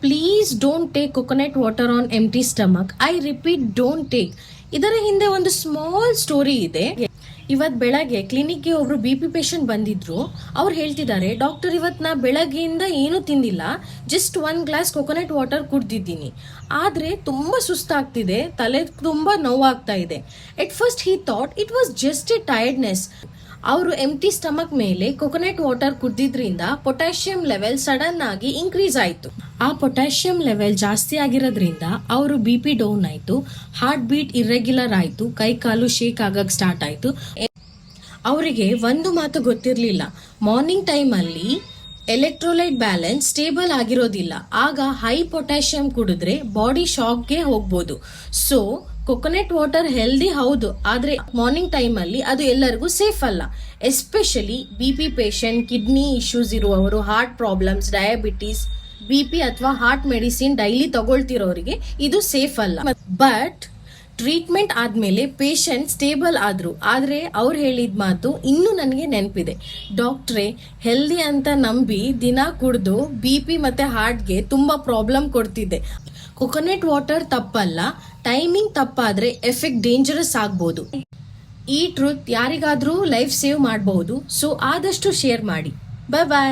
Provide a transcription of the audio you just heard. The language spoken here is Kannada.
Please don't take coconut water on empty stomach. I repeat, don't take. ಇದರ ಹಿಂದೆ ಒಂದು ಸ್ಮಾಲ್ ಸ್ಟೋರಿ ಇದೆ. ಇವತ್ತು ಬೆಳಗ್ಗೆ ಕ್ಲಿನಿಕ್ಗೆ ಒಬ್ರು BP ಪೇಷಂಟ್ ಬಂದಿದ್ರು. ಅವ್ರು ಹೇಳ್ತಿದ್ದಾರೆ, ಡಾಕ್ಟರ್ ಇವತ್ತು ನಾ ಬೆಳಗ್ಗೆಯಿಂದ ಏನೂ ತಿಂದಿಲ್ಲ, ಜಸ್ಟ್ 1 ಗ್ಲಾಸ್ ಕೊಕೊನಟ್ ವಾಟರ್ ಕುಡ್ದಿದ್ದೀನಿ, ಆದರೆ ತುಂಬ ಸುಸ್ತಾಗ್ತಿದೆ, ತಲೆ ತುಂಬ ನೋವಾಗ್ತಾ ಇದೆ. At first he thought it was just a tiredness. ಅವರು ಎಂಟಿ ಸ್ಟಮಕ್ ಮೇಲೆ ಕೊಕೊನಟ್ ವಾಟರ್ ಕುಡ್ದಿದ್ರಿಂದ ಪೊಟ್ಯಾಷಿಯಂ ಲೆವೆಲ್ ಸಡನ್ ಆಗಿ ಇನ್ಕ್ರೀಸ್ ಆಯಿತು. ಆ ಪೊಟ್ಯಾಷಿಯಂ ಲೆವೆಲ್ ಜಾಸ್ತಿ ಆಗಿರೋದ್ರಿಂದ ಅವರು BP ಡೌನ್ ಆಯಿತು, ಹಾರ್ಟ್ ಬೀಟ್ ಇರ್ರೆಗ್ಯುಲರ್ ಆಯಿತು, ಕೈ ಕಾಲು ಶೇಕ್ ಆಗಕ್ಕೆ ಸ್ಟಾರ್ಟ್ ಆಯಿತು. ಅವರಿಗೆ ಒಂದು ಮಾತು ಗೊತ್ತಿರಲಿಲ್ಲ, ಮಾರ್ನಿಂಗ್ ಟೈಮಲ್ಲಿ ಎಲೆಕ್ಟ್ರೋಲೈಟ್ ಬ್ಯಾಲೆನ್ಸ್ ಸ್ಟೇಬಲ್ ಆಗಿರೋದಿಲ್ಲ, ಆಗ ಹೈ ಪೊಟ್ಯಾಷಿಯಂ ಕುಡಿದ್ರೆ ಬಾಡಿ ಶಾಕ್ಗೆ ಹೋಗ್ಬೋದು. ಸೊ ಕೊಕೊನಟ್ ವಾಟರ್ ಹೆಲ್ದಿ ಹೌದು, ಆದರೆ ಮಾರ್ನಿಂಗ್ ಟೈಮಲ್ಲಿ ಅದು ಎಲ್ಲರಿಗೂ ಸೇಫ್ ಅಲ್ಲ. Especially BP patient, kidney issues ಇರುವವರು, ಹಾರ್ಟ್ ಪ್ರಾಬ್ಲಮ್ಸ್, ಡಯಾಬಿಟೀಸ್, BP ಅಥವಾ ಹಾರ್ಟ್ ಮೆಡಿಸಿನ್ ಡೈಲಿ ತಗೊಳ್ತಿರೋರಿಗೆ ಇದು ಸೇಫ್ ಅಲ್ಲ. ಬಟ್ ಟ್ರೀಟ್ಮೆಂಟ್ ಆದಮೇಲೆ ಪೇಷಂಟ್ ಸ್ಟೇಬಲ್ ಆದರು. ಆದರೆ ಅವ್ರು ಹೇಳಿದ ಮಾತು ಇನ್ನೂ ನನಗೆ ನೆನಪಿದೆ, ಡಾಕ್ಟ್ರೇ ಹೆಲ್ದಿ ಅಂತ ನಂಬಿ ದಿನ ಕುಡಿದು BP ಮತ್ತು ಹಾರ್ಟ್ಗೆ ತುಂಬ ಪ್ರಾಬ್ಲಮ್ ಕೊಡ್ತಿದ್ದೆ. ಕೊಕೊನಟ್ ವಾಟರ್ ತಪ್ಪಲ್ಲ, ಟೈಮಿಂಗ್ ತಪ್ಪಾದರೆ ಎಫೆಕ್ಟ್ ಡೇಂಜರಸ್ ಆಗ್ಬೋದು. ಈ ಟ್ರೂತ್ ಯಾರಿಗಾದರೂ ಲೈಫ್ ಸೇವ್ ಮಾಡಬಹುದು. ಸೊ ಆದಷ್ಟು ಶೇರ್ ಮಾಡಿ. ಬಾಯ್ ಬಾಯ್.